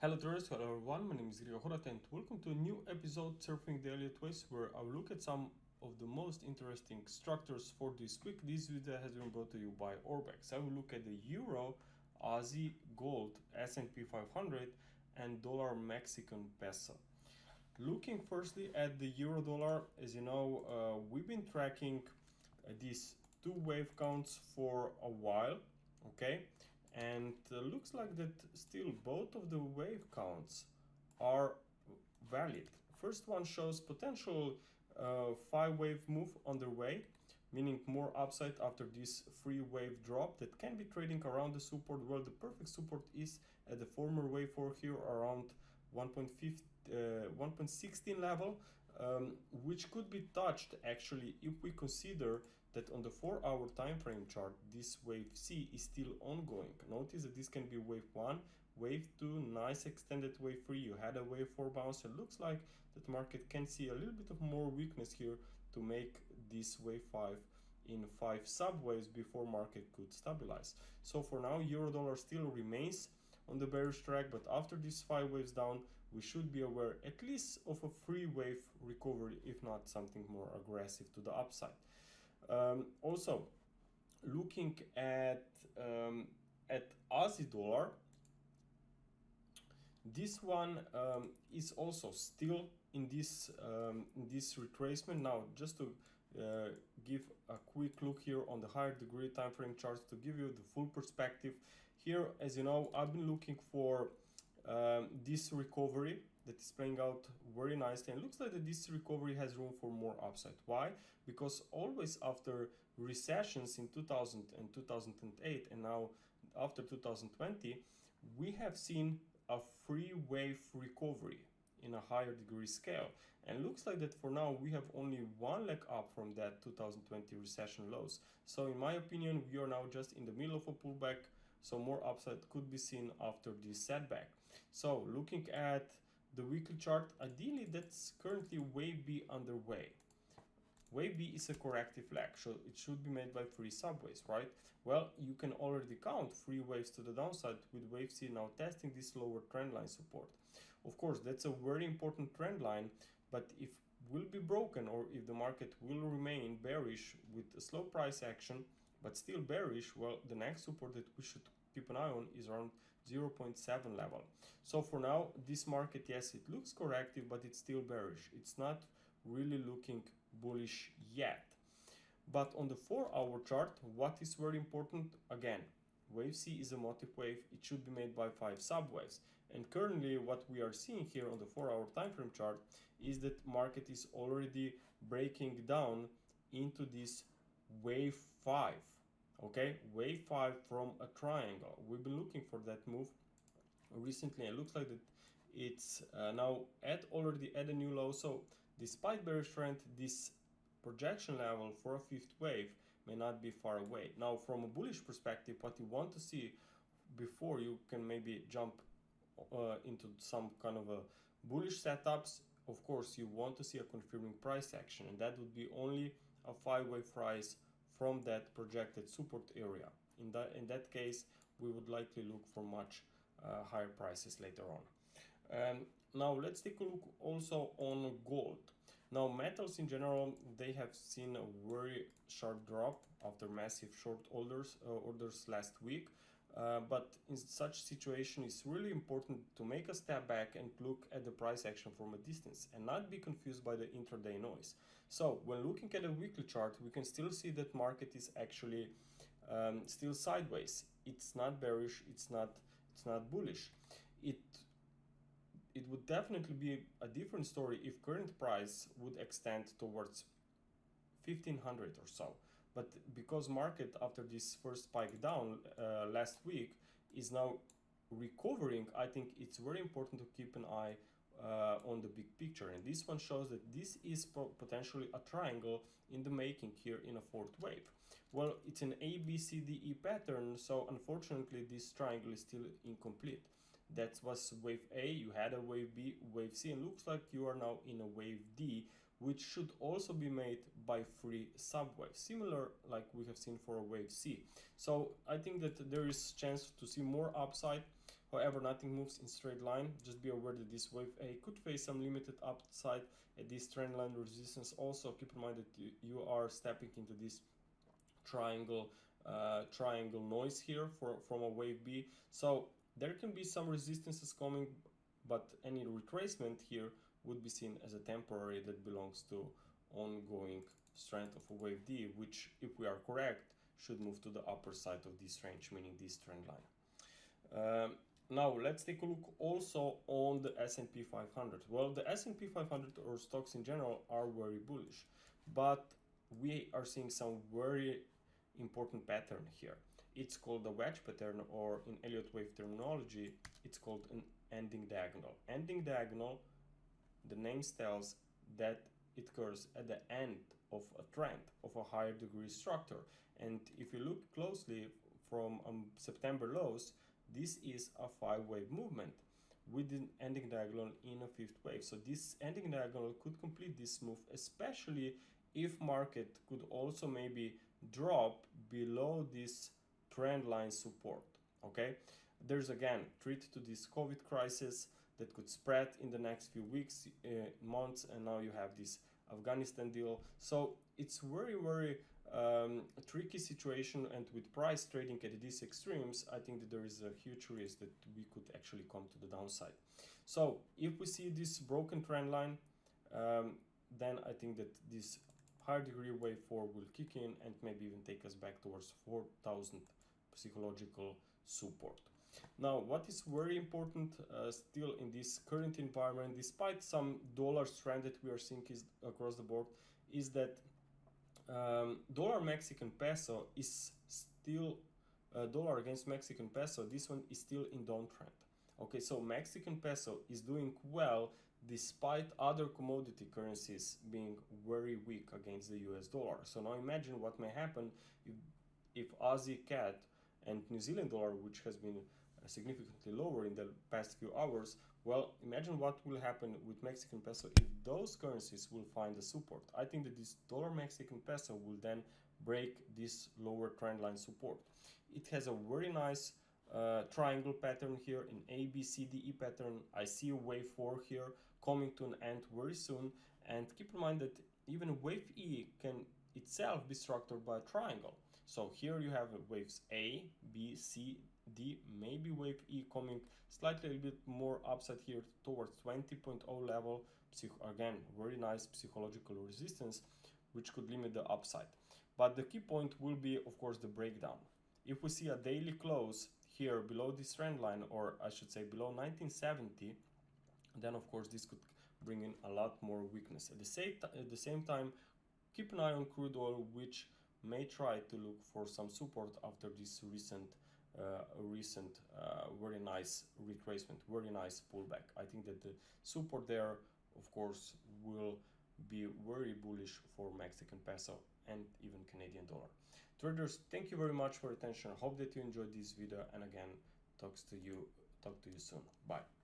Hello traders, hello everyone, my name is Gregor and welcome to a new episode Surfing the Elliott Waves, where I'll look at some of the most interesting structures for this week. This video has been brought to you by Orbex. I will look at the Euro, Aussie, Gold, S&P 500 and Dollar Mexican Peso. Looking firstly at the Euro Dollar, as you know, we've been tracking these two wave counts for a while, okay? And looks like that still both of the wave counts are valid. First one shows potential 5-wave move underway, meaning more upside after this 3-wave drop that can be trading around the support. Well, the perfect support is at the former wave 4 here around 1.16 level, which could be touched actually if we consider that on the 4-hour time frame chart this wave C is still ongoing. Notice that this can be wave 1, wave 2, nice extended wave 3, you had a wave 4 bounce. It looks like that market can see a little bit of more weakness here to make this wave 5 in 5 subwaves before market could stabilize. So for now, euro dollar still remains on the bearish track, but after these 5 waves down, we should be aware at least of a 3-wave recovery, if not something more aggressive to the upside. Also, looking at Aussie dollar, this one is also still in this retracement. Now, just to give a quick look here on the higher degree time frame charts to give you the full perspective. Here, as you know, I've been looking for this recovery that is playing out very nicely, and it looks like that this recovery has room for more upside. Why? Because always after recessions in 2000 and 2008 and now after 2020, we have seen a 3-wave recovery in a higher degree scale, and looks like that for now we have only one leg up from that 2020 recession lows. So in my opinion, we are now just in the middle of a pullback, so more upside could be seen after this setback. So looking at the weekly chart, ideally that's currently wave B underway. Wave B is a corrective leg, so it should be made by 3 subwaves, right? Well, you can already count 3 waves to the downside, with wave C now testing this lower trend line support. Of course, that's a very important trend line, but if will be broken, or if the market will remain bearish with a slow price action but still bearish, well, the next support that we should keep an eye on is around 0.7 level. So for now, this market, yes, it looks corrective, but it's still bearish. It's not really looking bullish yet. But on the 4-hour chart, what is very important, again, wave C is a motive wave. It should be made by 5 subwaves, and currently what we are seeing here on the 4-hour time frame chart is that market is already breaking down into this wave 5. Okay, wave 5 from a triangle. We've been looking for that move recently, and it looks like that it's now already at a new low. So despite bearish trend, this projection level for a 5th wave may not be far away. Now, from a bullish perspective, what you want to see before you can maybe jump into some kind of a bullish setups, of course, you want to see a confirming price action, and that would be only a 5-wave rise from that projected support area. In that case, we would likely look for much higher prices later on. Now let's take a look also on gold. Now, metals in general, they have seen a very sharp drop after massive short orders last week. But in such situation, it's really important to make a step back and look at the price action from a distance and not be confused by the intraday noise. So when looking at a weekly chart, we can still see that market is actually still sideways. It's not bearish, it's not bullish. It would definitely be a different story if current price would extend towards 1500 or so. But because market after this first spike down last week is now recovering, I think it's very important to keep an eye on the big picture. And this one shows that this is potentially a triangle in the making here in a 4th wave. Well, it's an ABCDE pattern, so unfortunately this triangle is still incomplete. That was wave A, you had a wave B, wave C, and looks like you are now in a wave D, which should also be made by 3 subwaves, similar like we have seen for a wave C. So I think that there is chance to see more upside However, nothing moves in straight line. Just be aware that this wave A could face some limited upside at this trend line resistance. Also keep in mind that you are stepping into this triangle noise here from a wave B. So there can be some resistances coming, but any retracement here would be seen as a temporary that belongs to ongoing strength of a wave D, which, if we are correct, should move to the upper side of this range, meaning this trend line. Now let's take a look also on the S&P 500. Well, the S&P 500 or stocks in general are very bullish, but we are seeing some very important pattern here. It's called a wedge pattern, or in Elliott wave terminology, it's called an ending diagonal. Ending diagonal, the name tells that it occurs at the end of a trend of a higher degree structure. And if you look closely from September lows, this is a 5-wave movement with an ending diagonal in a 5th wave. So this ending diagonal could complete this move, especially if market could also maybe drop below this trend line support. Okay, there's again threat to this COVID crisis that could spread in the next few weeks, months, and now you have this Afghanistan deal. So it's very a tricky situation, and with price trading at these extremes, I think that there is a huge risk that we could actually come to the downside. So if we see this broken trend line, then I think that this higher degree wave 4 will kick in and maybe even take us back towards 4,000 psychological support. Now, what is very important still in this current environment, despite some dollar strength that we are seeing across the board, is that dollar Mexican peso is still dollar against Mexican peso. This one is still in downtrend. Okay, so Mexican peso is doing well despite other commodity currencies being very weak against the US dollar. So now imagine what may happen if Aussie CAD and New Zealand dollar, which has been significantly lower in the past few hours, well, imagine what will happen with Mexican peso if those currencies will find a support. I think that this dollar Mexican peso will then break this lower trend line support. It has a very nice triangle pattern here in ABCDE pattern. I see a wave 4 here coming to an end very soon, and keep in mind that even wave E can itself be structured by a triangle. So here you have waves A, B, C, D, maybe wave E coming slightly a bit more upside here towards 20.0 level. Again, very nice psychological resistance, which could limit the upside. But the key point will be, of course, the breakdown. If we see a daily close here below this trend line, or I should say below 1970, then of course this could bring in a lot more weakness. At the same time, keep an eye on crude oil, which may try to look for some support after this recent very nice retracement, very nice pullback. I think that the support there, of course, will be very bullish for Mexican peso and even Canadian dollar. Traders, thank you very much for your attention. Hope that you enjoyed this video, and again, talk to you soon. Bye.